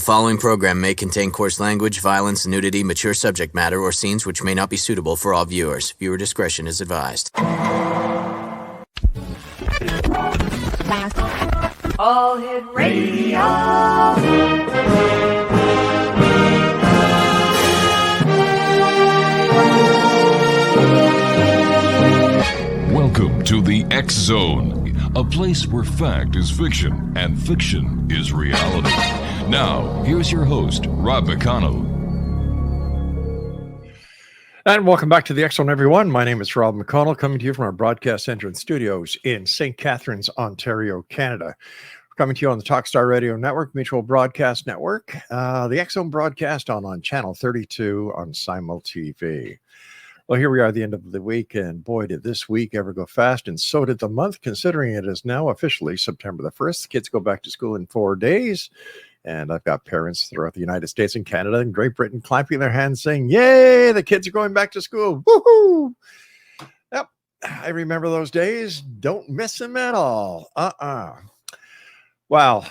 following program may contain coarse language, violence, nudity, mature subject matter, or scenes which may not be suitable for all viewers. Viewer discretion is advised. All Hit Radio. Welcome to the X Zone, a place where fact is fiction and fiction is reality. Now, here's your host, Rob McConnell. And welcome back to the X Zone, everyone. My name is Rob McConnell, coming to you from our broadcast center and studios in St. Catharines, Ontario, Canada. We're coming to you on the Talkstar Radio Network, Mutual Broadcast Network, the X Zone broadcast on Channel 32 on Simul TV. Well, here we are at the end of the week, and boy, did this week ever go fast, and so did the month, considering it is now officially September the 1st. The kids go back to school in 4 days, and I've got parents throughout the United States and Canada and Great Britain clapping their hands saying, yay, the kids are going back to school. Woohoo! Yep, I remember those days. Don't miss them at all. Wow,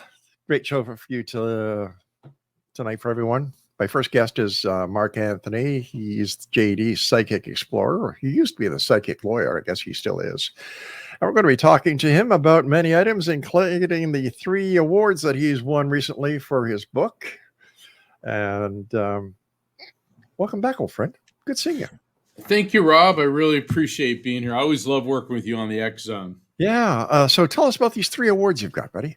great show for you tonight for everyone. My first guest is Mark Anthony. He's JD's psychic explorer. He used to be the psychic lawyer. I guess he still is. And we're going to be talking to him about many items, including the 3 awards that he's won recently for his book. And welcome back, old friend. Good seeing you. Thank you, Rob. I really appreciate being here. I always love working with you on the X Zone. Yeah. So tell us about these 3 awards you've got, buddy.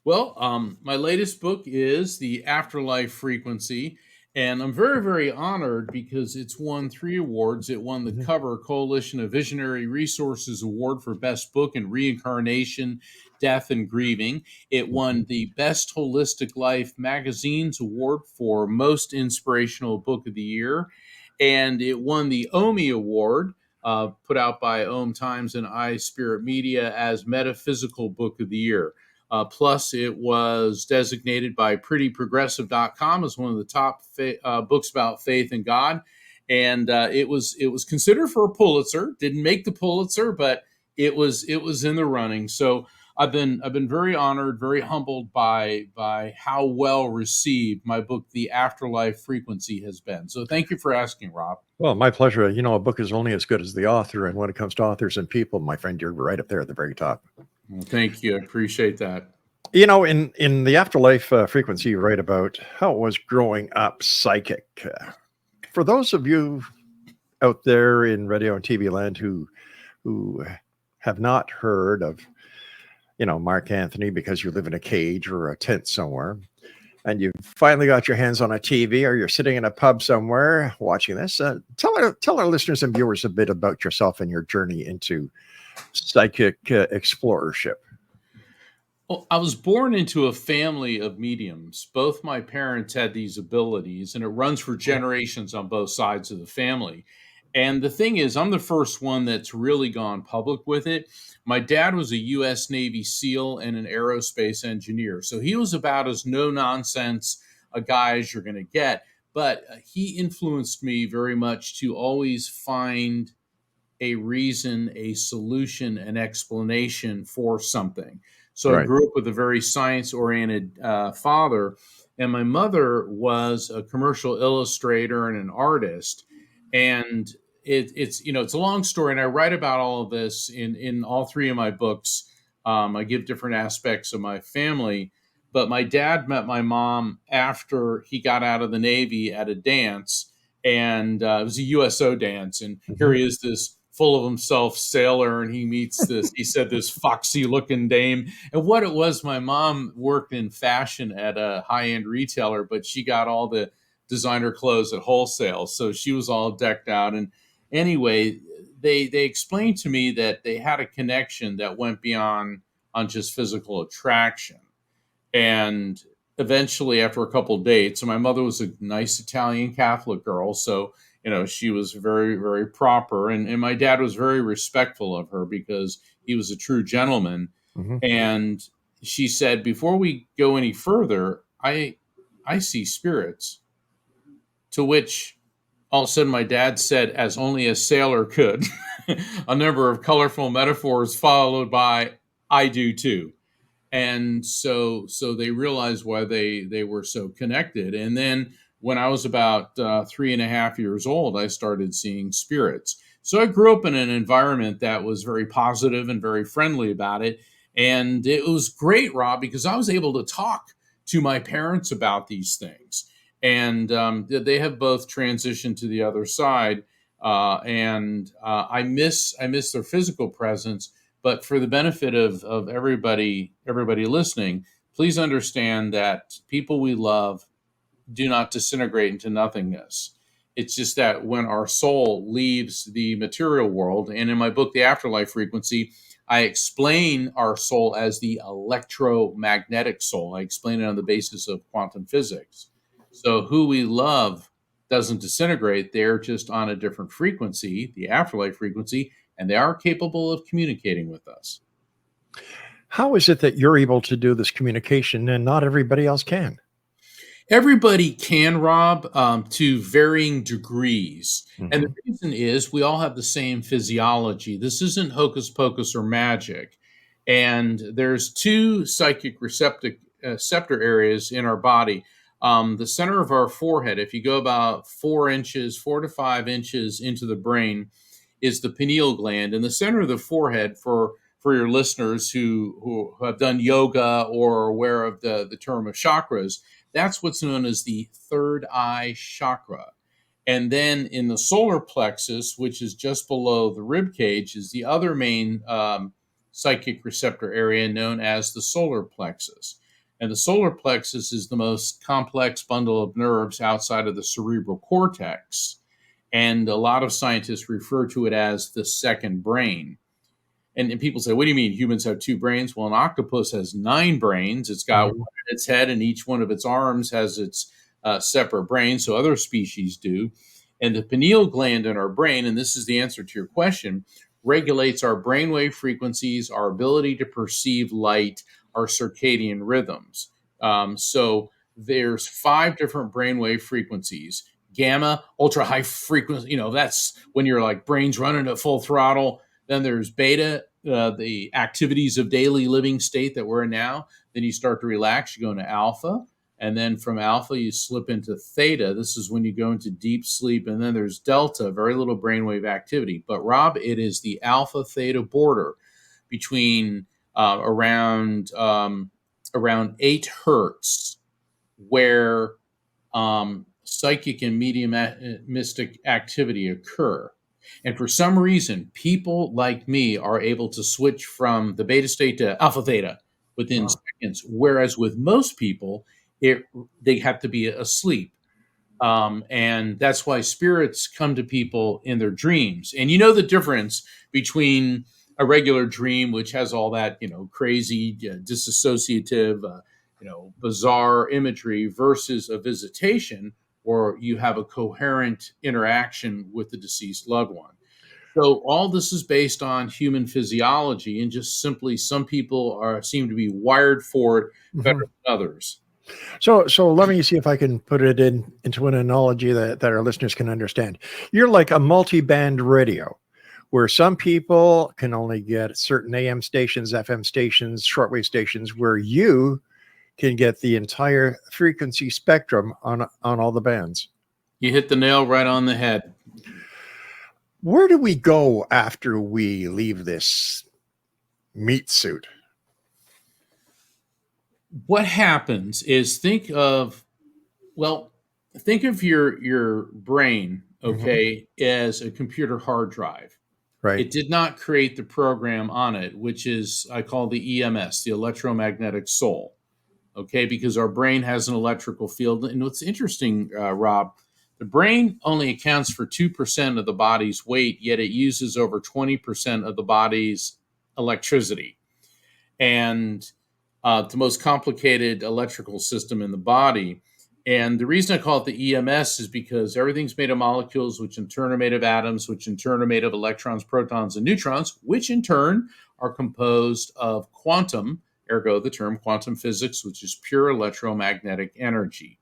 Well, my latest book is The Afterlife Frequency. And I'm very, very honored because it's won 3 awards. It won the Cover Coalition of Visionary Resources Award for Best Book in Reincarnation, Death, and Grieving. It won the Best Holistic Life Magazine's Award for Most Inspirational Book of the Year. And it won the OMI Award, put out by Om Times and iSpirit Media, as Metaphysical Book of the Year. Plus, it was designated by PrettyProgressive.com as one of the top books about faith and God, and it was considered for a Pulitzer. Didn't make the Pulitzer, but it was in the running. So I've been very honored, very humbled by how well received my book, The Afterlife Frequency, has been. So thank you for asking, Rob. Well, my pleasure. You know, a book is only as good as the author, and when it comes to authors and people, my friend, you're right up there at the very top. Well, thank you. I appreciate that. You know, in the Afterlife Frequency, you write about how it was growing up psychic. For those of you out there in radio and TV land who have not heard of, you know, Mark Anthony because you live in a cage or a tent somewhere, and you finally got your hands on a TV or you're sitting in a pub somewhere watching this, tell our listeners and viewers a bit about yourself and your journey into psychic explorership. Well, I was born into a family of mediums. Both my parents had these abilities, and it runs for generations on both sides of the family. And the thing is, I'm the first one that's really gone public with it. My dad was a U.S. Navy SEAL and an aerospace engineer. So he was about as no-nonsense a guy as you're going to get. But he influenced me very much to always find a reason, a solution, an explanation for something. So right. I grew up with a very science-oriented father, and my mother was a commercial illustrator and an artist. And it's a long story, and I write about all of this in all 3 of my books. I give different aspects of my family, but my dad met my mom after he got out of the Navy at a dance, and it was a USO dance, and here he is, this full of himself sailor, and he meets this foxy looking dame. And what it was, my mom worked in fashion at a high-end retailer, but she got all the designer clothes at wholesale. So she was all decked out. And anyway, they explained to me that they had a connection that went beyond on just physical attraction. And eventually, after a couple of dates, and my mother was a nice Italian Catholic girl, so she was very, very proper. And my dad was very respectful of her because he was a true gentleman. Mm-hmm. And she said, before we go any further, I see spirits. To which all of a sudden my dad said, as only a sailor could, a number of colorful metaphors followed by, I do too. And so they realized why they were so connected. And then when I was about 3.5 years old, I started seeing spirits. So I grew up in an environment that was very positive and very friendly about it. And it was great, Rob, because I was able to talk to my parents about these things. And they have both transitioned to the other side. And I miss their physical presence. But for the benefit of everybody listening, please understand that people we love do not disintegrate into nothingness. It's just that when our soul leaves the material world, and in my book, The Afterlife Frequency, I explain our soul as the electromagnetic soul. I explain it on the basis of quantum physics. So who we love doesn't disintegrate. They're just on a different frequency, the afterlife frequency, and they are capable of communicating with us. How is it that you're able to do this communication and not everybody else can? Everybody can, Rob, to varying degrees. And the Mhm. reason is we all have the same physiology. This isn't hocus pocus or magic. And there's two psychic receptor areas in our body. The center of our forehead, if you go about 4 inches, 4 to 5 inches into the brain, is the pineal gland. And the center of the forehead, for your listeners who have done yoga or are aware of the term of chakras, that's what's known as the third eye chakra. And then in the solar plexus, which is just below the rib cage, is the other main psychic receptor area known as the solar plexus. And the solar plexus is the most complex bundle of nerves outside of the cerebral cortex. And a lot of scientists refer to it as the second brain. And people say, what do you mean humans have two brains? Well, an octopus has 9 brains. It's got one Mhm. in its head, and each one of its arms has its separate brain. So other species do. And the pineal gland in our brain, and this is the answer to your question, regulates our brainwave frequencies, our ability to perceive light, our circadian rhythms. So there's 5 different brainwave frequencies. Gamma, ultra high frequency, that's when you're like brains running at full throttle. Then there's beta, the activities of daily living state that we're in now. Then you start to relax, you go into alpha. And then from alpha, you slip into theta. This is when you go into deep sleep. And then there's delta, very little brainwave activity. But Rob, it is the alpha theta border between around 8 hertz where psychic and mediumistic activity occur. And for some reason, people like me are able to switch from the beta state to alpha theta within Wow. seconds, whereas with most people, they have to be asleep. And that's why spirits come to people in their dreams. And you know the difference between a regular dream, which has all that, crazy, disassociative, bizarre imagery versus a visitation, or you have a coherent interaction with the deceased loved one. So all this is based on human physiology, and just simply some people seem to be wired for it better Mhm. than others. So let me see if I can put it into an analogy that our listeners can understand. You're like a multi-band radio, where some people can only get certain AM stations, FM stations, shortwave stations, where you can get the entire frequency spectrum on all the bands. You hit the nail right on the head. Where do we go after we leave this meat suit? What happens is think of your brain, Mhm. okay, as a computer hard drive. Right. It did not create the program on it, which is I call the EMS, the electromagnetic soul. Okay, because our brain has an electrical field. And what's interesting, Rob, the brain only accounts for 2% of the body's weight, yet it uses over 20% of the body's electricity. And the most complicated electrical system in the body. And the reason I call it the EMS is because everything's made of molecules, which in turn are made of atoms, which in turn are made of electrons, protons, and neutrons, which in turn are composed of quantum, ergo the term quantum physics, which is pure electromagnetic energy.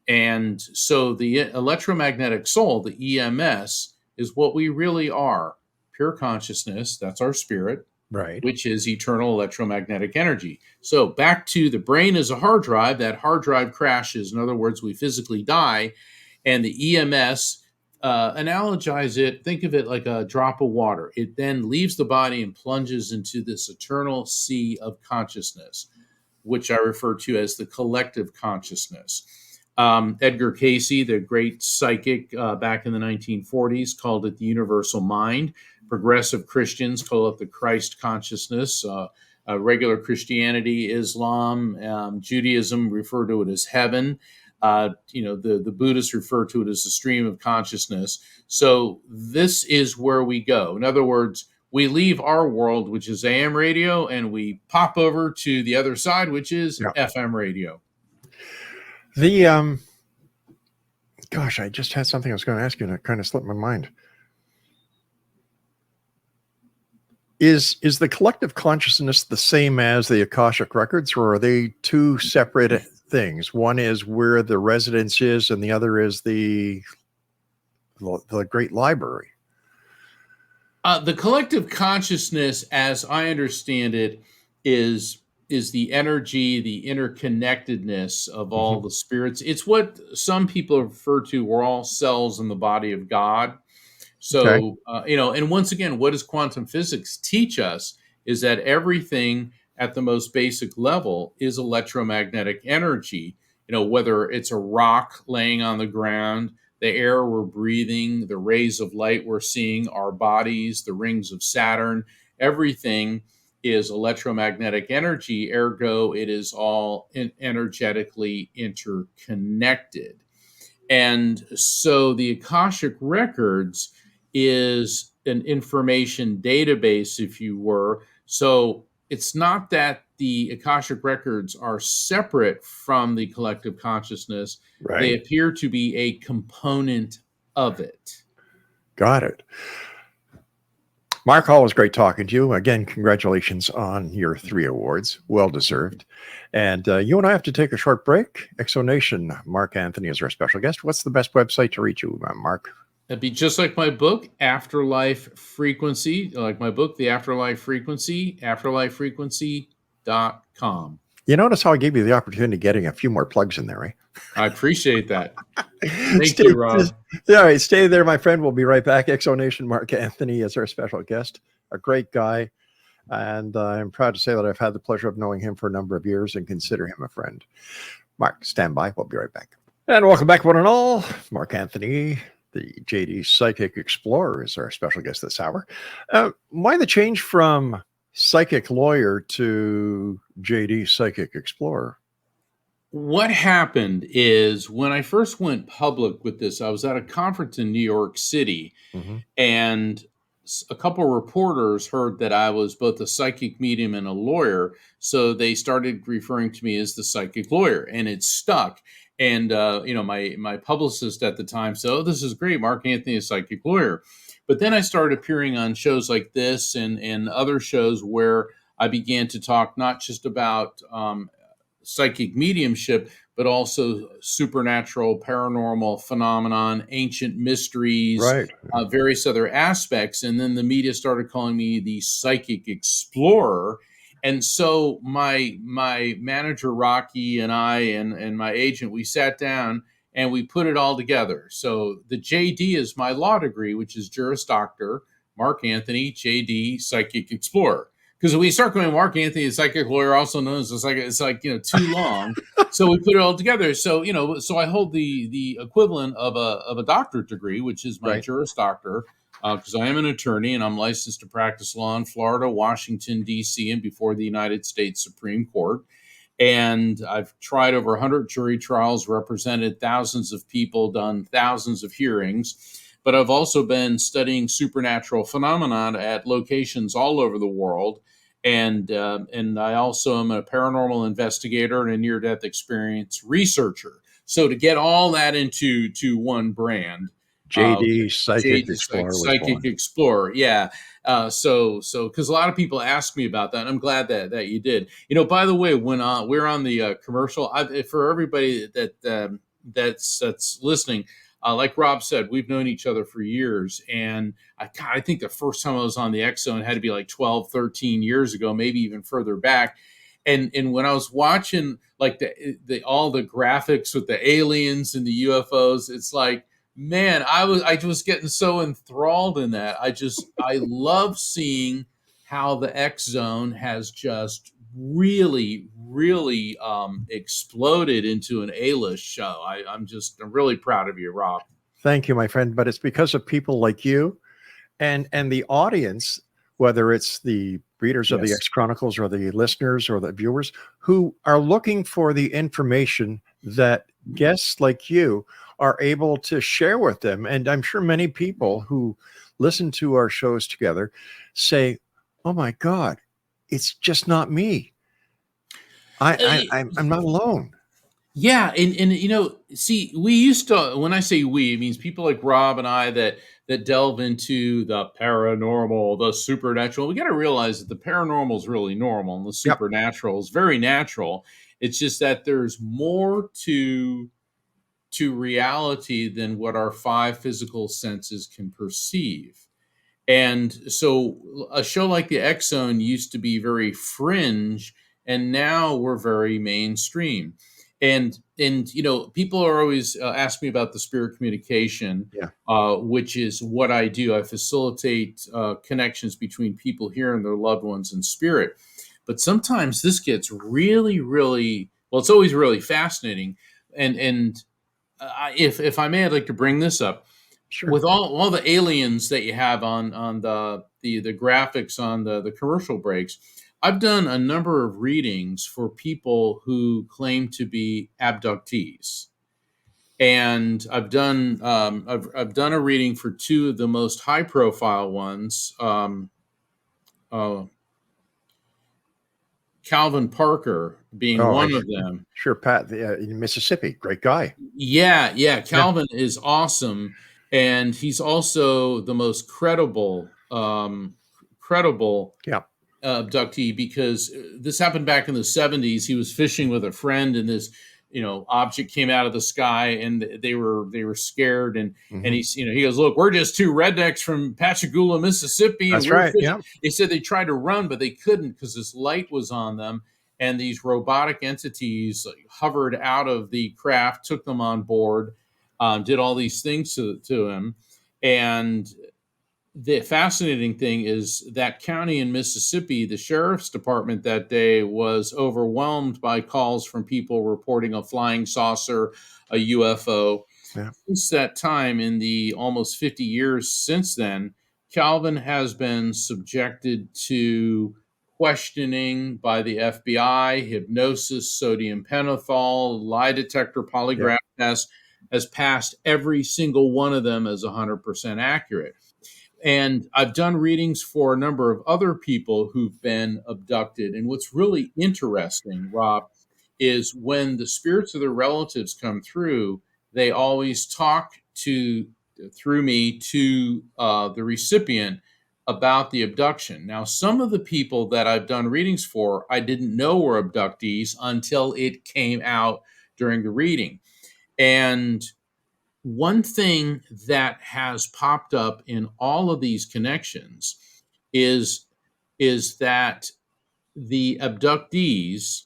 And so the electromagnetic soul, the EMS, is what we really are. Pure consciousness, that's our spirit. Right. which is eternal electromagnetic energy. So back to the brain as a hard drive, that hard drive crashes. In other words, we physically die, and the EMS, analogize it, think of it like a drop of water. It then leaves the body and plunges into this eternal sea of consciousness, which I refer to as the collective consciousness. Edgar Cayce, the great psychic back in the 1940s, called it the universal mind. Progressive Christians call it the Christ consciousness. Regular Christianity, Islam, Judaism refer to it as heaven. The Buddhists refer to it as the stream of consciousness. So this is where we go. In other words, we leave our world, which is AM radio, and we pop over to the other side, which is FM radio. The gosh, I just had something I was going to ask you, and it kind of slipped my mind. Is the collective consciousness the same as the Akashic records, or are they two separate things? One is where the residence is, and the other is the great library. The collective consciousness, as I understand it, is the energy, the interconnectedness of all the spirits. It's what some people refer to, we're all cells in the body of God. So, and once again, what does quantum physics teach us is that everything at the most basic level is electromagnetic energy. Whether it's a rock laying on the ground, the air we're breathing, the rays of light we're seeing, our bodies, the rings of Saturn, everything is electromagnetic energy. Ergo, it is all energetically interconnected. And so the Akashic records is an information database, if you were. So it's not that the Akashic records are separate from the collective consciousness. Right. They appear to be a component of it. Got it. Mark, always great talking to you. Again, congratulations on your 3 awards. Well deserved. And you and I have to take a short break. Exonation, Mark Anthony is our special guest. What's the best website to reach you, Mark? That'd be just like my book, Afterlife Frequency, like my book, The Afterlife Frequency, afterlifefrequency.com. You notice how I gave you the opportunity of getting a few more plugs in there, right? I appreciate that. Thank you, Rob. All right, stay there, my friend. We'll be right back. Exonation, Mark Anthony is our special guest, a great guy. And I'm proud to say that I've had the pleasure of knowing him for a number of years and consider him a friend. Mark, stand by. We'll be right back. And welcome back, one and all. Mark Anthony, the JD Psychic Explorer, is our special guest this hour. Why the change from psychic lawyer to JD Psychic Explorer? What happened is when I first went public with this, I was at a conference in New York City, and a couple of reporters heard that I was both a psychic medium and a lawyer. So they started referring to me as the psychic lawyer, and it stuck. And, my publicist at the time said, "Oh, this is great. Mark Anthony is a psychic lawyer." But then I started appearing on shows like this and other shows where I began to talk not just about psychic mediumship, but also supernatural, paranormal phenomenon, ancient mysteries, various other aspects. And then the media started calling me the psychic explorer. And so my manager, Rocky, and I and my agent, we sat down and we put it all together. So the JD is my law degree, which is Juris Doctor, Mark Anthony, JD, Psychic Explorer. Because when we start going, Mark Anthony, a psychic lawyer, also known as it's too long. So we put it all together. So, so I hold the equivalent of a doctorate degree, which is my Juris Doctor, because I am an attorney and I'm licensed to practice law in Florida, Washington, D.C., and before the United States Supreme Court. And I've tried over 100 jury trials, represented thousands of people, done thousands of hearings. But I've also been studying supernatural phenomena at locations all over the world. And I also am a paranormal investigator and a near-death experience researcher. So to get all that into one brand, JD Psychic Explorer. Psychic Explorer, yeah. So because a lot of people ask me about that, and I'm glad that you did. By the way, when we're on the commercial, for everybody that's listening, like Rob said, we've known each other for years. And I think the first time I was on the X Zone had to be like 12, 13 years ago, maybe even further back. And when I was watching like all the graphics with the aliens and the UFOs, it's like, man, I was getting so enthralled in that. I love seeing how the X Zone has just really, really exploded into an A-list show. I'm really proud of you, Rob. Thank you, my friend. But it's because of people like you and the audience, whether it's the readers of the X Chronicles or the listeners or the viewers, who are looking for the information that guests like you are able to share with them. And I'm sure many people who listen to our shows together say, oh my God, it's just not me. I'm not alone. Yeah, and see, we used to, when I say we, it means people like Rob and I that delve into the paranormal, the supernatural. We got to realize that the paranormal is really normal and the supernatural is very natural. It's just that there's more to reality than what our 5 physical senses can perceive. And so a show like the X Zone used to be very fringe, and now we're very mainstream. And people are always ask me about the spirit communication, which is what I do. I facilitate connections between people here and their loved ones in spirit. But sometimes this gets really, really, well, it's always really fascinating. And if I may, I'd like to bring this up. Sure. With all the aliens that you have on the graphics on the commercial breaks, I've done a number of readings for people who claim to be abductees, and I've done a reading for 2 of the most high profile ones. Calvin Parker being one of them. Sure, Pat, in Mississippi, great guy. Yeah. Calvin is awesome, and he's also the most credible abductee, because this happened back in the 70s. He was fishing with a friend, and this object came out of the sky, and they were scared, and he goes, look, we're just 2 rednecks from Pascagoula, Mississippi. That's right. Yeah. They said they tried to run, but they couldn't because this light was on them, and these robotic entities hovered out of the craft, took them on board, did all these things to him. And the fascinating thing is that county in Mississippi, the sheriff's department that day was overwhelmed by calls from people reporting a flying saucer, a UFO. Yeah. Since that time, in the almost 50 years since then, Calvin has been subjected to questioning by the FBI, hypnosis, sodium pentothal, lie detector, polygraph test, has passed every single one of them as 100% accurate. And I've done readings for a number of other people who've been abducted. And what's really interesting, Rob, is when the spirits of their relatives come through, they always talk through me to the recipient about the abduction. Now, some of the people that I've done readings for, I didn't know were abductees until it came out during the reading. And one thing that has popped up in all of these connections is that the abductees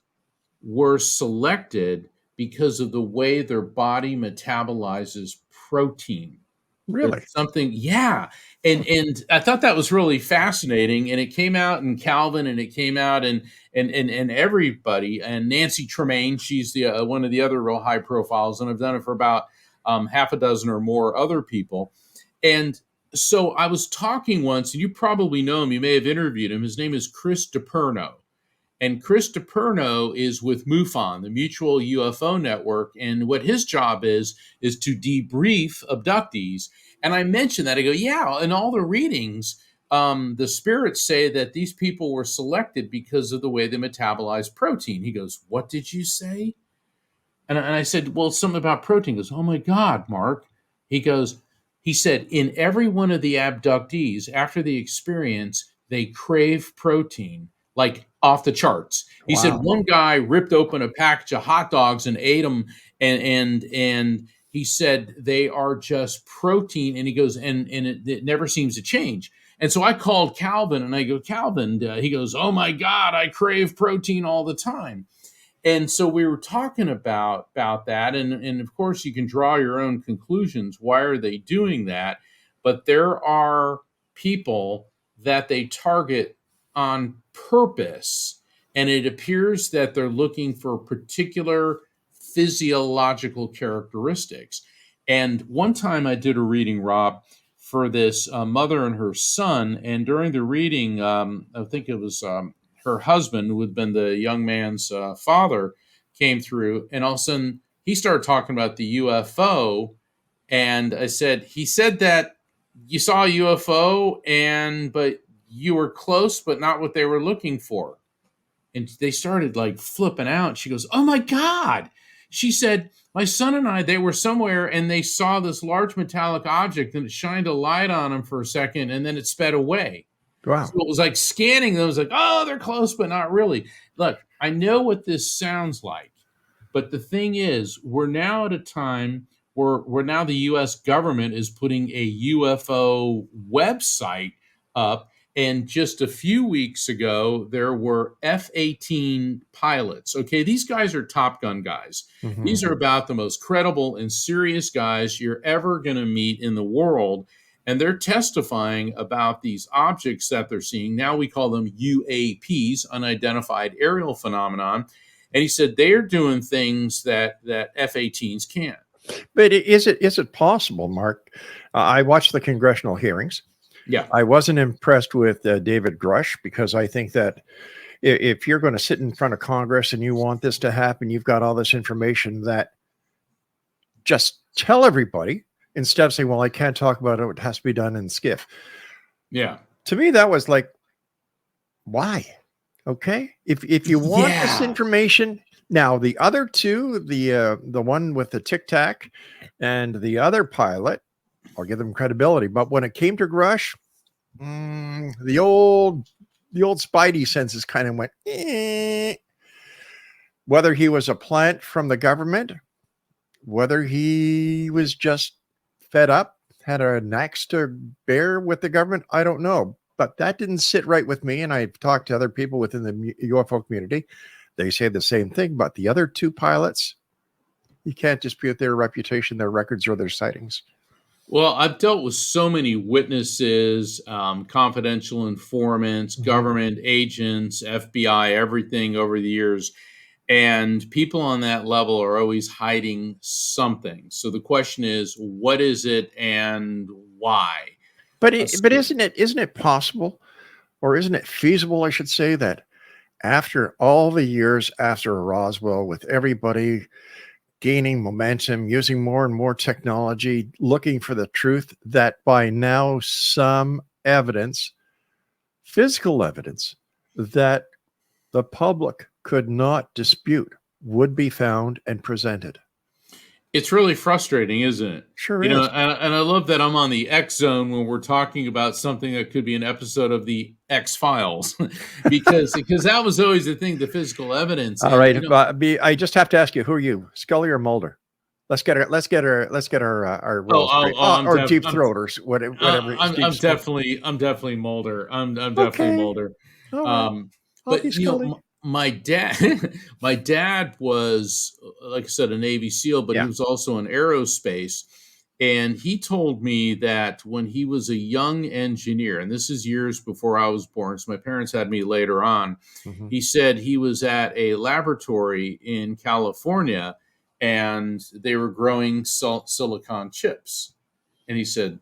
were selected because of the way their body metabolizes protein. Really? It's something, yeah. And I thought that was really fascinating. And it came out in Calvin, and it came out in everybody. And Nancy Tremaine, she's the one of the other real high profiles, and I've done it for about half a dozen or more other people. And so I was talking once, and you probably know him. You may have interviewed him. His name is Chris DiPerno. And Chris DiPerno is with MUFON, the Mutual UFO Network. And what his job is to debrief abductees. And I mentioned that. I go, yeah, in all the readings, the spirits say that these people were selected because of the way they metabolize protein. He goes, what did you say? And I said, well, something about protein. He goes, oh my God, Mark. He said, in every one of the abductees, after the experience, they crave protein, like off the charts. He said one guy ripped open a package of hot dogs and ate them, and he said they are just protein, and he goes, and it never seems to change. And so I called Calvin, and I go, Calvin, he goes, oh my God, I crave protein all the time. And so we were talking about that, and of course you can draw your own conclusions. Why are they doing that? But there are people that they target on purpose, and it appears that they're looking for particular physiological characteristics. And one time I did a reading, Rob, for this mother and her son, and during the reading, I think it was her husband, who had been the young man's father, came through, and all of a sudden he started talking about the UFO. And I said, he said that you saw a UFO, but you were close, but not what they were looking for. And they started like flipping out. She goes, oh my God. She said, my son and I, they were somewhere and they saw this large metallic object, and it shined a light on them for a second, and then it sped away. Wow. So it was like scanning them. It was like, oh, they're close, but not really. Look, I know what this sounds like, but the thing is, we're now at a time where now the U.S. government is putting a UFO website up. And just a few weeks ago, there were F-18 pilots. Okay, these guys are Top Gun guys. Mhm. These are about the most credible and serious guys you're ever going to meet in the world. And they're testifying about these objects that they're seeing. Now we call them UAPs, unidentified aerial phenomenon. And he said they're doing things that F-18s can't. But is it possible, Mark? I watched the congressional hearings. Yeah. I wasn't impressed with David Grush, because I think that if you're going to sit in front of Congress and you want this to happen, you've got all this information that just tell everybody, instead of saying, well, I can't talk about it. It has to be done in SCIF. Yeah. To me, that was like, why? Okay. If you want this information. Now, the other two, the one with the Tic Tac and the other pilot, I'll give them credibility. But when it came to Grush, the old spidey senses kind of went, eh. Whether he was a plant from the government, whether he was just fed up, had an axe to bear with the government, I don't know. But that didn't sit right with me. And I've talked to other people within the UFO community. They say the same thing. But the other two pilots, you can't dispute their reputation, their records, or their sightings. Well, I've dealt with so many witnesses, confidential informants, government agents, FBI, everything over the years. And people on that level are always hiding something. So the question is, what is it and why? But isn't it possible, or isn't it feasible, I should say, that after all the years after Roswell, with everybody gaining momentum, using more and more technology, looking for the truth, that by now some evidence, physical evidence, that the public could not dispute would be found and presented? It's really frustrating, isn't it? Sure You is. know, and I love that I'm on the X Zone when we're talking about something that could be an episode of the X Files, because that was always the thing, the physical evidence. All right, I just have to ask you, who are you, Scully or Mulder? Let's get our roles straight. Or deep throaters, whatever. I'm definitely Mulder. I'm definitely Mulder. Right. But you know, my dad was, like I said, a Navy SEAL, but he was also in aerospace. And he told me that when he was a young engineer, and this is years before I was born, so my parents had me later on, he said he was at a laboratory in California and they were growing silicon chips. And he said,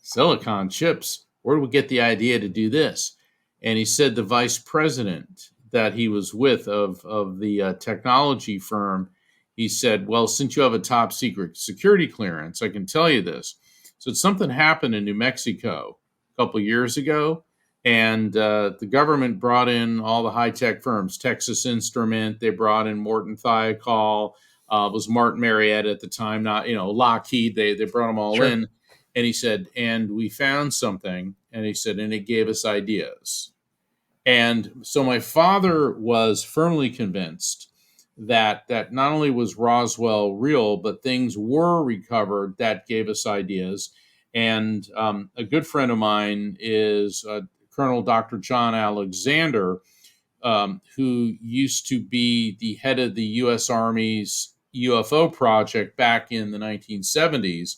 silicon chips? Where do we get the idea to do this? And he said the vice president that he was with of the technology firm, he said, well, since you have a top secret security clearance, I can tell you this. So something happened in New Mexico a couple of years ago, and the government brought in all the high-tech firms, Texas Instrument, they brought in Morton Thiokol, was Martin Marietta at the time, not, Lockheed, they brought them all in. And he said, and we found something, and he said, and it gave us ideas. And so my father was firmly convinced that not only was Roswell real, but things were recovered that gave us ideas. And a good friend of mine is Colonel Dr. John Alexander, who used to be the head of the U.S. Army's UFO project back in the 1970s.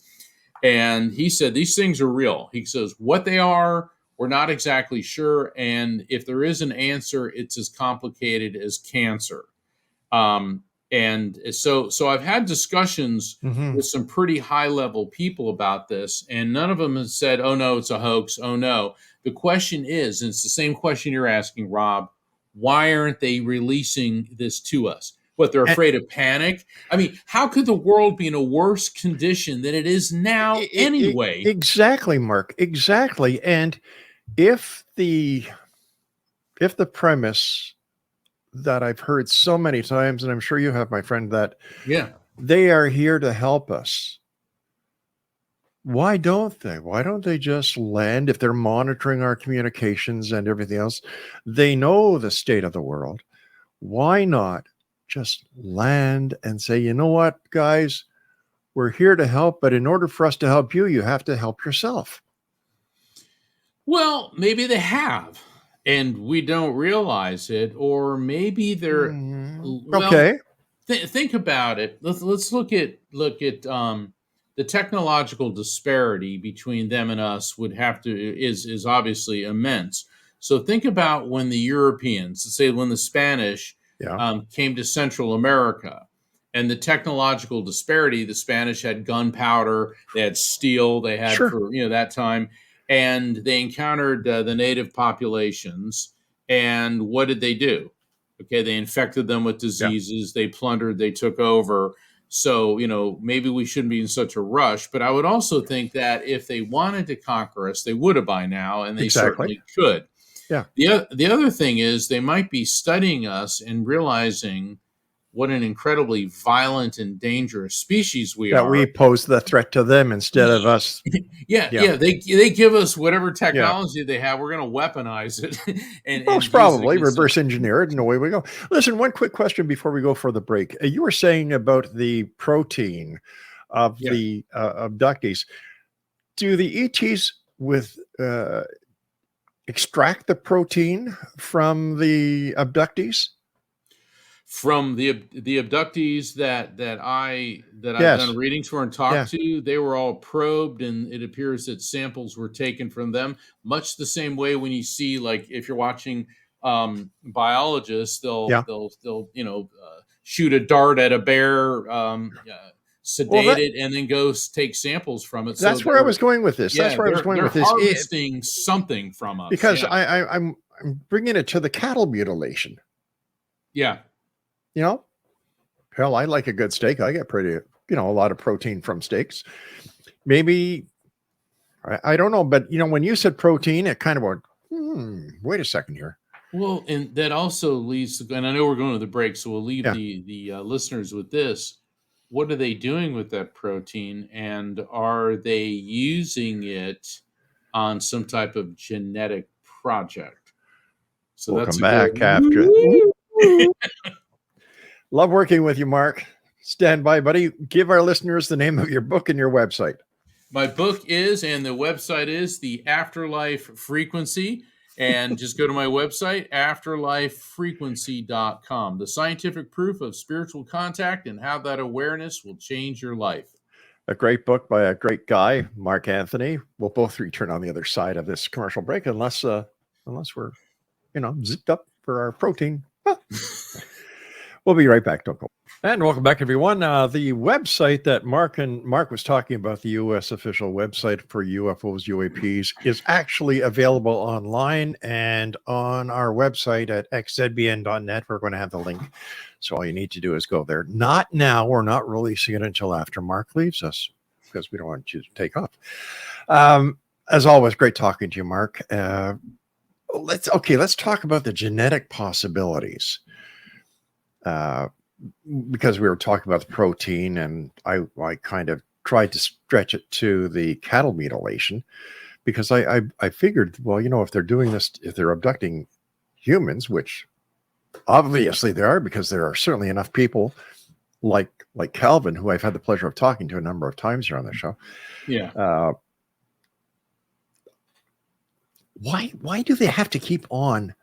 And he said, these things are real. He says, what they are, we're not exactly sure. And if there is an answer, it's as complicated as cancer. And so I've had discussions with some pretty high level people about this, and none of them have said, oh no, it's a hoax. Oh no. The question is, and it's the same question you're asking, Rob, why aren't they releasing this to us? What, they're afraid of panic? I mean, how could the world be in a worse condition than it is now anyway? Exactly, Mark. Exactly. And if the premise that I've heard so many times, and I'm sure you have, my friend, that they are here to help us, why don't they? Why don't they just land? If they're monitoring our communications and everything else, they know the state of the world. Why not just land and say, you know what, guys, we're here to help, but in order for us to help you, you have to help yourself. Well, maybe they have, and we don't realize it, or maybe they're okay. Think about it. Let's look at the technological disparity between them and us is obviously immense. So think about when the Europeans, let's say when the Spanish came to Central America, and the technological disparity. The Spanish had gunpowder, they had steel, they had for that time, and they encountered the native populations. And what did they do? Okay, they infected them with diseases, they plundered, they took over. So, maybe we shouldn't be in such a rush. But I would also think that if they wanted to conquer us, they would have by now, and they certainly could. Yeah. The other thing is they might be studying us and realizing what an incredibly violent and dangerous species we are. That we pose the threat to them instead of us. They give us whatever technology they have. We're going to weaponize it. and most probably reverse engineer it, and away we go. Listen, one quick question before we go for the break. You were saying about the protein of the abductees. Do the ETs extract the protein from the abductees? From the abductees that I've done readings for and talked to, they were all probed, and it appears that samples were taken from them. Much the same way when you see, like, if you're watching biologists, they'll shoot a dart at a bear, sedate it, and then go take samples from it. That's where I was going with this. That's where I was going with this. Harvesting something from us because I'm bringing it to the cattle mutilation. Yeah. Hell, I like a good steak. I get pretty, a lot of protein from steaks. Maybe, I don't know, but when you said protein, it kind of went, wait a second here. Well, and that also leads to, and I know we're going to the break, so we'll leave the listeners with this. What are they doing with that protein? And are they using it on some type of genetic project? So we'll come back after. Love working with you, Mark. Stand by, buddy. Give our listeners the name of your book and your website. My book is, and the website is, The Afterlife Frequency. And just go to my website, afterlifefrequency.com. The scientific proof of spiritual contact and how that awareness will change your life. A great book by a great guy, Mark Anthony. We'll both return on the other side of this commercial break, unless we're, zipped up for our protein. We'll be right back. Don't go. And welcome back, everyone. The website that Mark was talking about, the U.S. official website for UFOs, UAPs, is actually available online and on our website at xzbn.net. We're going to have the link. So all you need to do is go there. Not now. We're not releasing it until after Mark leaves us because we don't want you to take off. As always, great talking to you, Mark. Let's talk about the genetic possibilities. Because we were talking about the protein, and I kind of tried to stretch it to the cattle mutilation, because I figured, well, if they're doing this, if they're abducting humans, which Obviously, there are, because there are certainly enough people like Calvin, who I've had the pleasure of talking to a number of times here on the show. Yeah. Why do they have to keep on?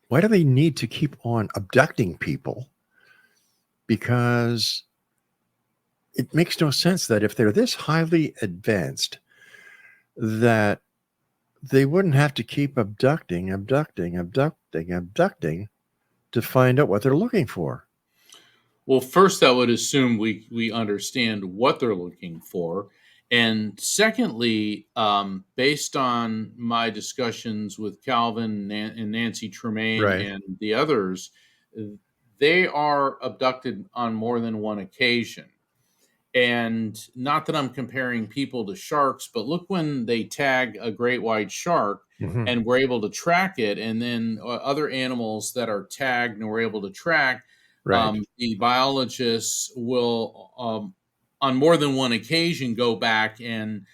Why do they need to keep on abducting people? Because it makes no sense that if they're this highly advanced, that they wouldn't have to keep abducting to find out what they're looking for. Well, first, I would assume we understand what they're looking for. And secondly, based on my discussions with Calvin and Nancy Tremaine Right. and the others, they are abducted on more than one occasion. And not that I'm comparing people to sharks, but look when they tag a great white shark Mhm. and we're able to track it, and then other animals that are tagged and we're able to track, Right. the biologists will, on more than one occasion, go back and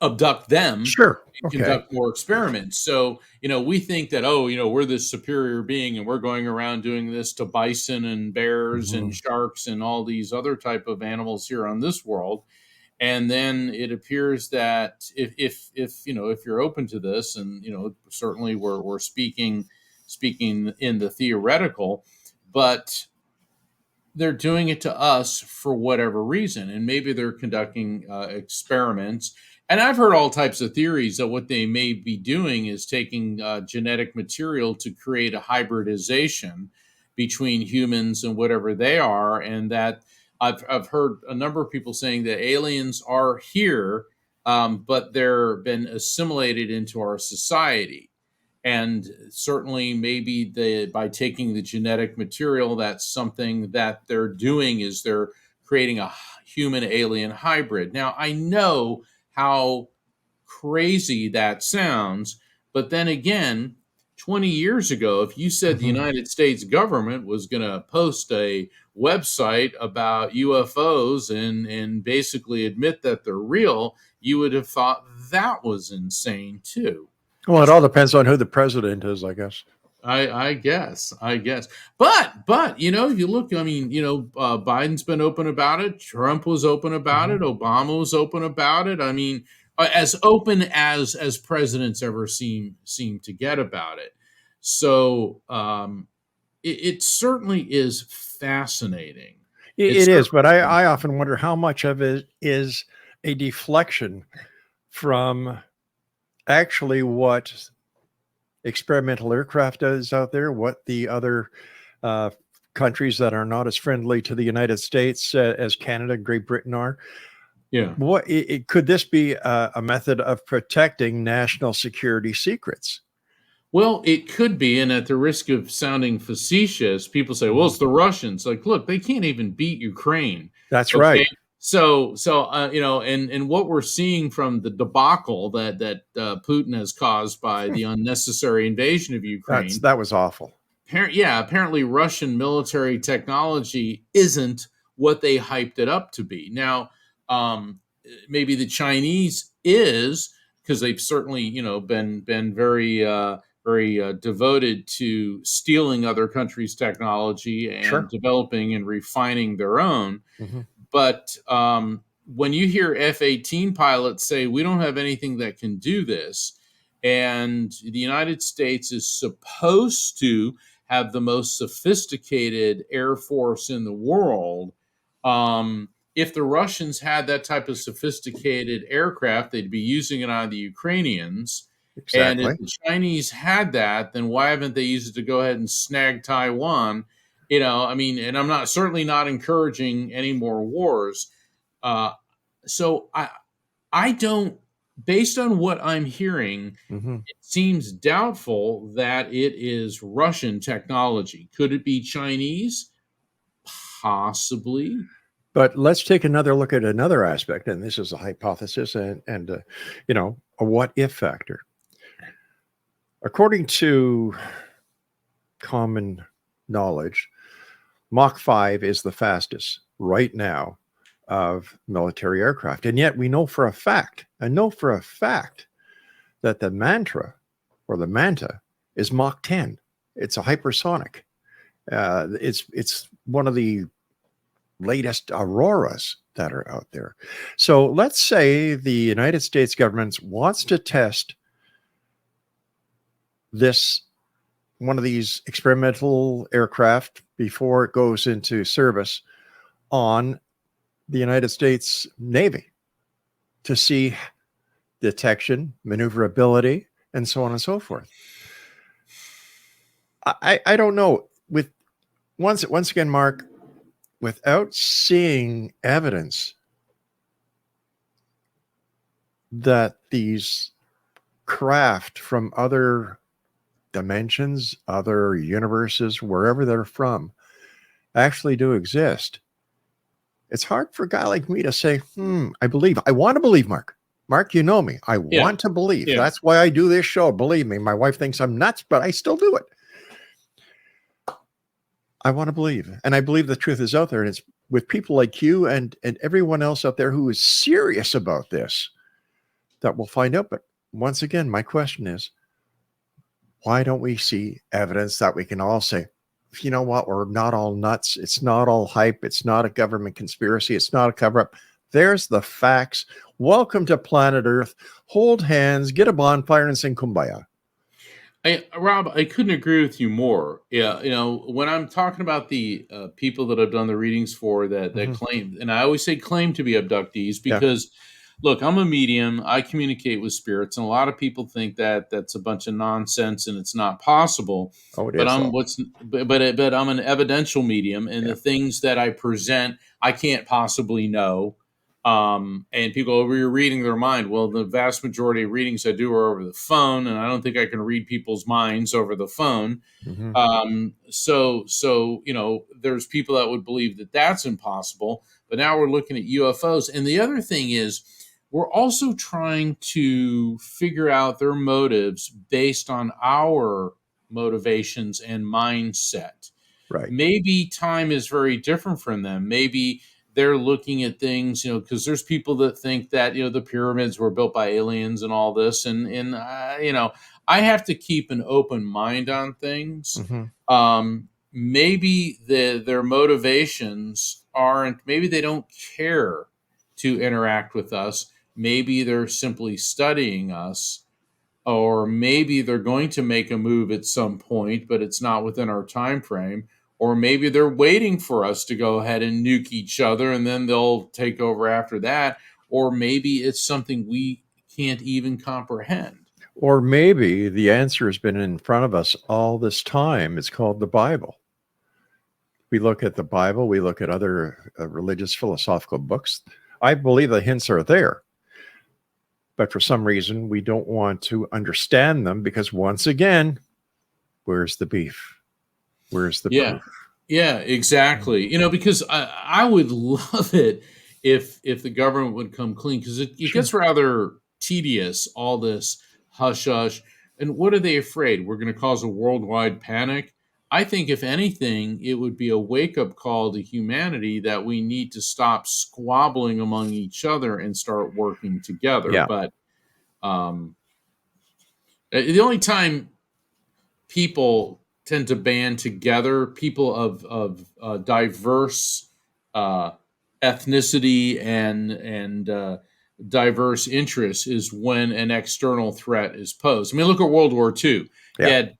abduct them Sure. and Okay. conduct more experiments. So, we think that, we're this superior being and we're going around doing this to bison and bears and sharks and all these other type of animals here on this world. And then it appears that if you're open to this, and certainly we're speaking in the theoretical, but they're doing it to us for whatever reason, and maybe they're conducting experiments. And I've heard all types of theories that what they may be doing is taking genetic material to create a hybridization between humans and whatever they are, and that I've heard a number of people saying that aliens are here, but they're been assimilated into our society. And certainly, maybe by taking the genetic material, that's something that they're doing, is they're creating a human alien hybrid. Now, I know how crazy that sounds, but then again, 20 years ago, if you said the United States government was going to post a website about UFOs and basically admit that they're real, you would have thought that was insane too. Well, it all depends on who the president is, I guess. I guess, but if you look, Biden's been open about it. Trump was open about it. Obama was open about it. I mean, as open as presidents ever seem to get about it. So it certainly is fascinating. It is, but I often wonder how much of it is a deflection from actually what experimental aircraft is out there, what the other countries that are not as friendly to the United States as Canada and Great Britain are. Yeah. Could this be a method of protecting national security secrets? Well, it could be, and at the risk of sounding facetious, people say, "Well, it's the Russians." Like, look, they can't even beat Ukraine. That's right. So and what we're seeing from the debacle that Putin has caused by the unnecessary invasion of Ukraine, that was awful. Apparently Russian military technology isn't what they hyped it up to be. Now, maybe the Chinese is, because they've certainly been very devoted to stealing other countries' technology and developing and refining their own. But when you hear F-18 pilots say, we don't have anything that can do this, and the United States is supposed to have the most sophisticated Air Force in the world, if the Russians had that type of sophisticated aircraft, they'd be using it on the Ukrainians. Exactly. And if the Chinese had that, then why haven't they used it to go ahead and snag Taiwan? And I'm certainly not encouraging any more wars. So I don't, based on what I'm hearing, it seems doubtful that it is Russian technology. Could it be Chinese? Possibly. But let's take another look at another aspect, and this is a hypothesis and a what if factor. According to common knowledge, Mach 5 is the fastest right now of military aircraft. And yet we know for a fact that the mantra or the Manta, is Mach 10. It's a hypersonic. It's one of the latest auroras that are out there. So let's say the United States government wants to test one of these experimental aircraft before it goes into service on the United States Navy to see detection, maneuverability, and so on and so forth. I don't know. With once again, Mark, without seeing evidence that these craft from other dimensions, other universes, wherever they're from, actually do exist, it's hard for a guy like me to say, I want to believe, Mark. Mark, you know me. I want to believe. Yeah. That's why I do this show. Believe me, my wife thinks I'm nuts, but I still do it. I want to believe. And I believe the truth is out there. And it's with people like you and everyone else out there who is serious about this that we'll find out. But once again, my question is, why don't we see evidence that we can all say, you know what, we're not all nuts. It's not all hype. It's not a government conspiracy. It's not a cover-up. There's the facts. Welcome to planet Earth. Hold hands, get a bonfire, and sing Kumbaya. Rob, I couldn't agree with you more. Yeah, when I'm talking about the people that I've done the readings for that claim, and I always say claim to be abductees because, look, I'm a medium. I communicate with spirits, and a lot of people think that that's a bunch of nonsense and it's not possible. Oh, it but is. But I'm an evidential medium, and the things that I present, I can't possibly know. And people over here reading their mind. Well, the vast majority of readings I do are over the phone, and I don't think I can read people's minds over the phone. So there's people that would believe that that's impossible. But now we're looking at UFOs, and the other thing is, we're also trying to figure out their motives based on our motivations and mindset. Right. Maybe time is very different from them. Maybe they're looking at things, because there's people that think that, the pyramids were built by aliens and all this. And I have to keep an open mind on things. Maybe their motivations aren't, maybe they don't care to interact with us. Maybe they're simply studying us, or maybe they're going to make a move at some point, but it's not within our time frame. Or maybe they're waiting for us to go ahead and nuke each other, and then they'll take over after that. Or maybe it's something we can't even comprehend. Or maybe the answer has been in front of us all this time. It's called the Bible. We look at the Bible. We look at other religious philosophical books. I believe the hints are there. But for some reason, we don't want to understand them because, once again, where's the beef? Where's the proof? Yeah, exactly. Because I would love it if the government would come clean, because it gets rather tedious, all this hush hush. And what are they afraid? We're going to cause a worldwide panic? I think, if anything, it would be a wake-up call to humanity that we need to stop squabbling among each other and start working together. Yeah. But the only time people tend to band together, people of diverse ethnicity and diverse interests, is when an external threat is posed. I mean, look at World War II. You had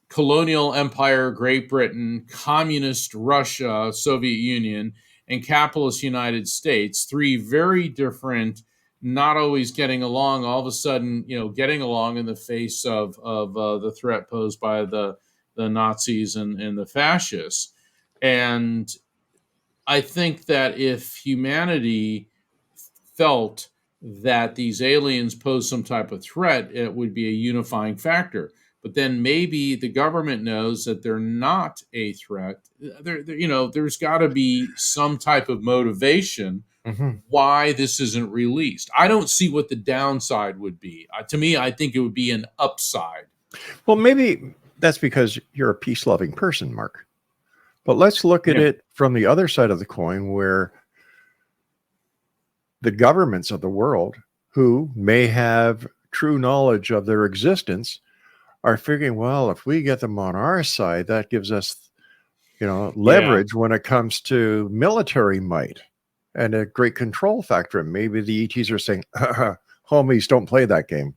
colonial empire, Great Britain, communist Russia, Soviet Union, and capitalist United States, three very different, not always getting along, all of a sudden, getting along in the face of the threat posed by the Nazis and the fascists. And I think that if humanity felt that these aliens pose some type of threat, it would be a unifying factor. But then maybe the government knows that they're not a threat. There's got to be some type of motivation why this isn't released. I don't see what the downside would be. To me, I think it would be an upside. Well, maybe that's because you're a peace-loving person, Mark. But let's look at it from the other side of the coin, where the governments of the world, who may have true knowledge of their existence, are figuring, well, if we get them on our side, that gives us, Yeah. leverage when it comes to military might and a great control factor. And maybe the ETs are saying, homies, don't play that game.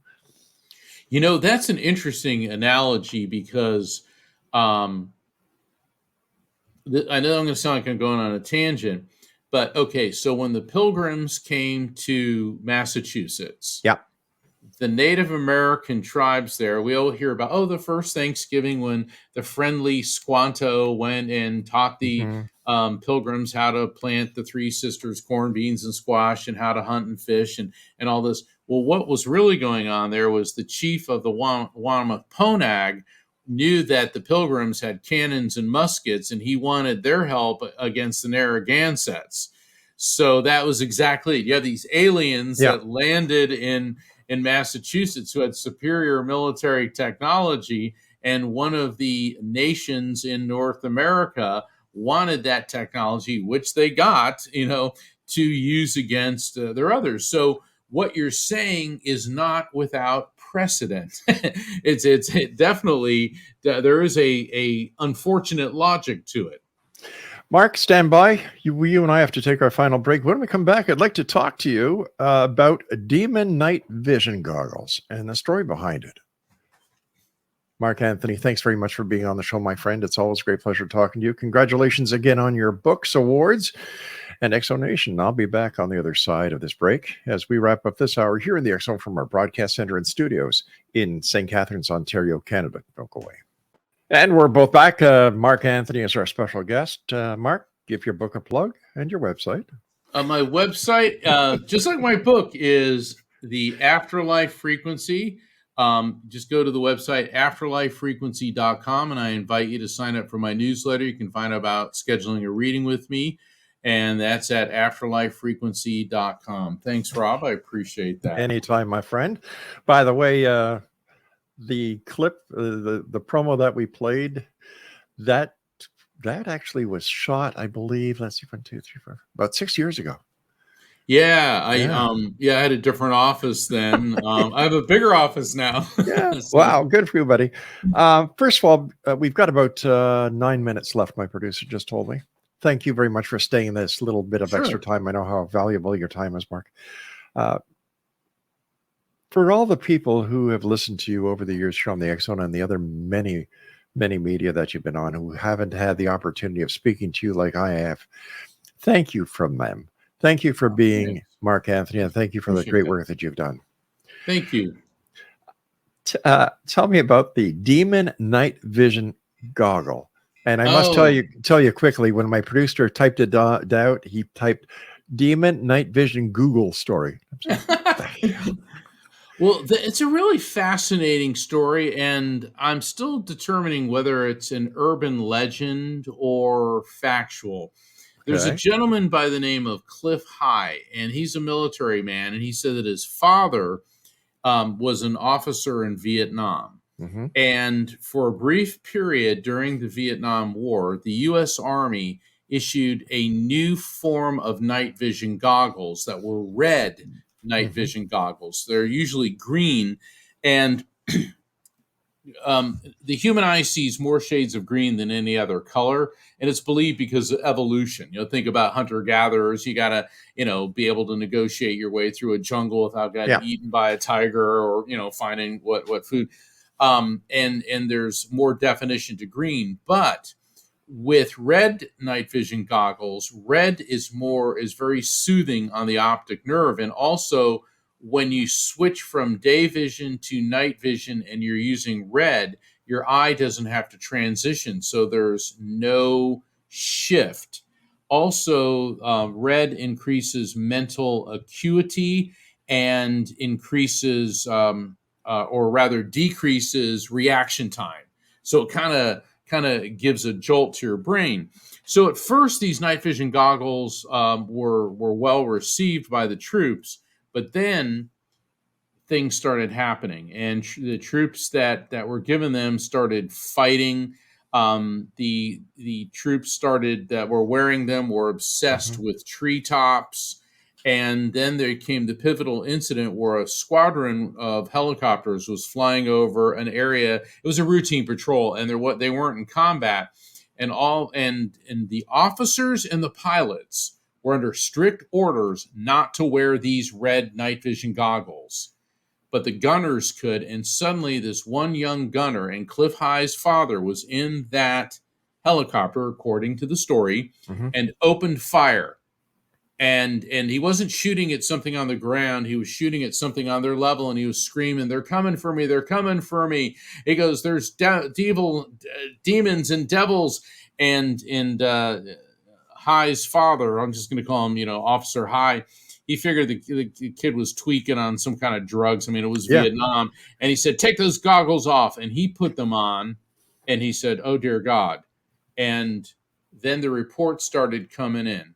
That's an interesting analogy because um, I know I'm going to sound like I'm going on a tangent, but okay, so when the Pilgrims came to Massachusetts, Yeah. the Native American tribes there, we all hear about, the first Thanksgiving when the friendly Squanto went and taught the Mhm. Pilgrims how to plant the Three Sisters corn, beans, and squash, and how to hunt and fish, and all this. Well, what was really going on there was the chief of the Wampanoag knew that the Pilgrims had cannons and muskets, and he wanted their help against the Narragansetts. So that was exactly it. You have these aliens that landed in Massachusetts who had superior military technology, and one of the nations in North America wanted that technology, which they got, to use against their others. So what you're saying is not without precedent. It definitely there is a unfortunate logic to it. Mark, stand by. You and I have to take our final break. When we come back, I'd like to talk to you about demon night vision goggles and the story behind it. Mark Anthony, thanks very much for being on the show, my friend. It's always a great pleasure talking to you. Congratulations again on your books, awards, and Exonation. I'll be back on the other side of this break as we wrap up this hour here in the Exxon from our broadcast center and studios in St. Catharines, Ontario, Canada. Don't go away. And we're both back. Mark Anthony is our special guest. Mark, give your book a plug and your website. My website, just like my book, is the Afterlife Frequency. Just go to the website afterlifefrequency.com, and I invite you to sign up for my newsletter. You can find out about scheduling a reading with me, and that's at afterlifefrequency.com. Thanks, Rob. I appreciate that. Anytime, my friend. By the way, the clip, the promo that we played, that actually was shot, I believe. Let's see, 1, 2, 3, 4, about 6 years ago. Yeah, I had a different office then. I have a bigger office now. Yeah. So- Wow. Good for you, buddy. First of all, we've got about 9 minutes left. My producer just told me. Thank you very much for staying this little bit of Sure. extra time. I know how valuable your time is, Mark. For all the people who have listened to you over the years from the Exxon and the other many media that you've been on who haven't had the opportunity of speaking to you like I have, thank you from them. Thank you for being thanks. Mark Anthony, and thank you for the Appreciate great that. work that you've done. Thank you. Tell me about the Demon Night Vision goggle. And I must tell you quickly, when my producer typed it out, he typed Demon Night Vision Google story. Well, it's a really fascinating story, and I'm still determining whether it's an urban legend or factual. There's a Okay. gentleman by the name of Cliff High, and he's a military man, and he said that his father was an officer in Vietnam. Mm-hmm. And for a brief period during the Vietnam War, the U.S. Army issued a new form of night vision goggles that were red night vision goggles. They're usually green, and the human eye sees more shades of green than any other color, and it's believed because of evolution. Think about hunter-gatherers. You got to, be able to negotiate your way through a jungle without getting eaten by a tiger or, finding what food. And there's more definition to green, but with red night vision goggles, red is very soothing on the optic nerve. And also when you switch from day vision to night vision and you're using red, your eye doesn't have to transition. So there's no shift. Also, red increases mental acuity and increases, or rather decreases reaction time. So it kind of gives a jolt to your brain. So at first, these night vision goggles were well received by the troops, but then things started happening, and the troops that were given them started fighting. The troops that were wearing them were obsessed with treetops, And then there came the pivotal incident where a squadron of helicopters was flying over an area. It was a routine patrol, and they weren't in combat. And the officers and the pilots were under strict orders not to wear these red night vision goggles. But the gunners could, and suddenly this one young gunner, and Cliff High's father was in that helicopter, according to the story, and opened fire. And he wasn't shooting at something on the ground. He was shooting at something on their level, and he was screaming, "They're coming for me! They're coming for me!" He goes, "There's demons and devils." And High's father, I'm just going to call him, Officer High, he figured the kid was tweaking on some kind of drugs. I mean, it was Vietnam. And he said, "Take those goggles off." And he put them on, and he said, "Oh, dear God." And then the reports started coming in.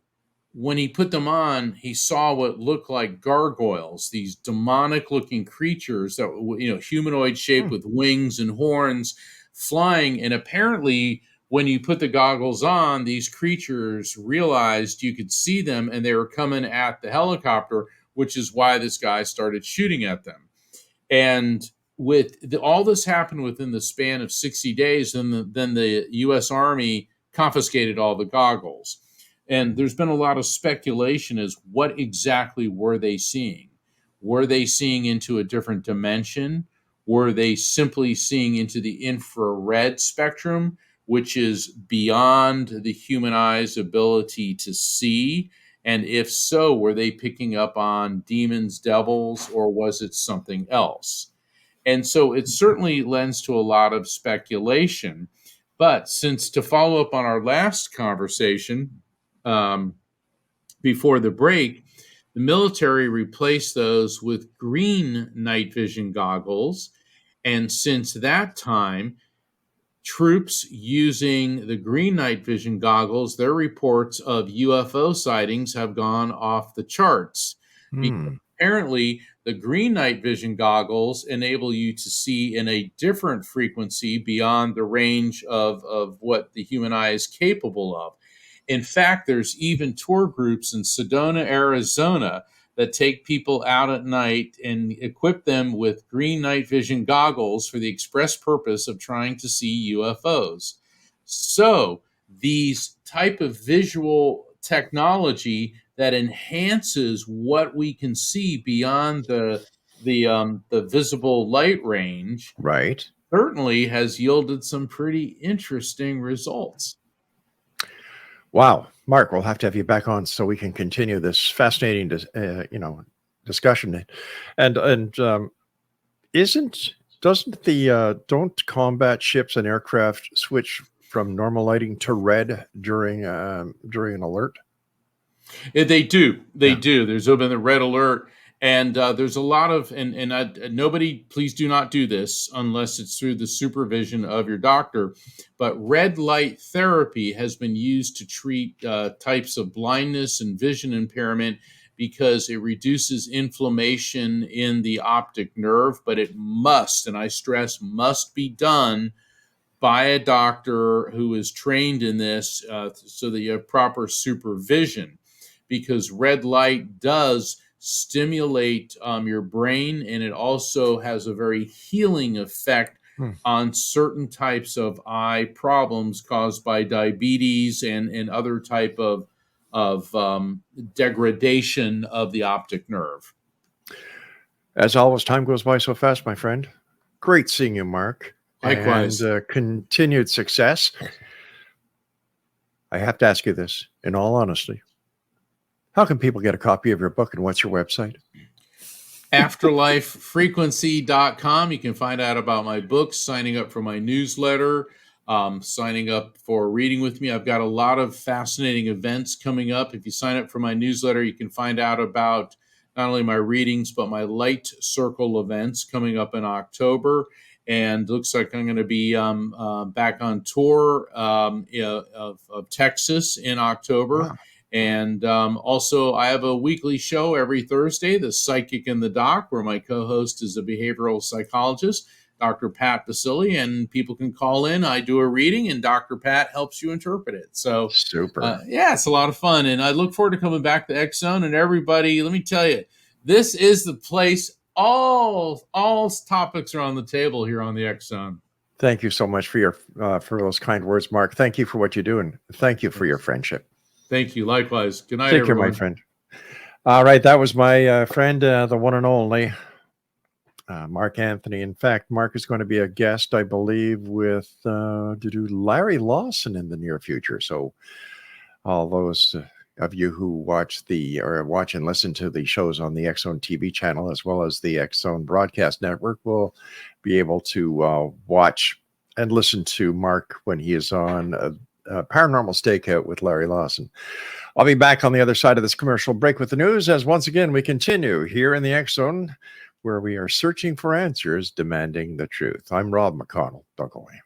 When he put them on, he saw what looked like gargoyles, these demonic-looking creatures that were, humanoid shaped with wings and horns flying. And apparently, when you put the goggles on, these creatures realized you could see them, and they were coming at the helicopter, which is why this guy started shooting at them. And all this happened within the span of 60 days, and then the U.S. Army confiscated all the goggles. And there's been a lot of speculation as what exactly were they seeing? Were they seeing into a different dimension? Were they simply seeing into the infrared spectrum, which is beyond the human eye's ability to see? And if so, were they picking up on demons, devils, or was it something else? And so it certainly lends to a lot of speculation. But to follow up on our last conversation, before the break, the military replaced those with green night vision goggles. And since that time, troops using the green night vision goggles, their reports of UFO sightings have gone off the charts. Because apparently, the green night vision goggles enable you to see in a different frequency beyond the range of what the human eye is capable of. In fact, there's even tour groups in Sedona, Arizona, that take people out at night and equip them with green night vision goggles for the express purpose of trying to see UFOs. So these type of visual technology that enhances what we can see beyond the visible light range, right, certainly has yielded some pretty interesting results. Wow, Mark, we'll have to have you back on so we can continue this fascinating, discussion. And don't combat ships and aircraft switch from normal lighting to red during an alert? They do. They do. There's been a red alert. And there's a lot of, nobody, please do not do this unless it's through the supervision of your doctor. But red light therapy has been used to treat types of blindness and vision impairment because it reduces inflammation in the optic nerve. But it must, and I stress, must be done by a doctor who is trained in this so that you have proper supervision, because red light does stimulate your brain, and it also has a very healing effect on certain types of eye problems caused by diabetes and other type of degradation of the optic nerve. As always, time goes by so fast, my friend. Great seeing you, Mark. Likewise. And continued success. I have to ask you this, in all honesty. How can people get a copy of your book, and what's your website? AfterlifeFrequency.com. You can find out about my books, signing up for my newsletter, signing up for reading with me. I've got a lot of fascinating events coming up. If you sign up for my newsletter, you can find out about not only my readings, but my Light Circle events coming up in October. And looks like I'm going to be back on tour of Texas in October. Wow. And also, I have a weekly show every Thursday, The Psychic and the Doc, where my co-host is a behavioral psychologist. Dr. Pat Basili, and people can call in. I do a reading, and Dr. Pat helps you interpret it. So, Super. yeah, it's a lot of fun, and I look forward to coming back to X Zone. And everybody, let me tell you, this is the place. All topics are on the table here on the X Zone. Thank you so much for those kind words, Mark. Thank you for what you do, and thank you for your friendship. Thank you. Likewise. Good night, Take everyone. care, my friend. All right, that was my friend, the one and only Mark Anthony. In fact, Mark is going to be a guest, I believe, with Larry Lawson in the near future. So all those of you who watch and listen to the shows on the X Zone TV channel, as well as the X Zone Broadcast Network, will be able to watch and listen to Mark when he is on a Paranormal Stakeout with Larry Lawson. I'll be back on the other side of this commercial break with the news, as once again we continue here in the X Zone, where we are searching for answers, demanding the truth. I'm Rob McConnell. Don't go away.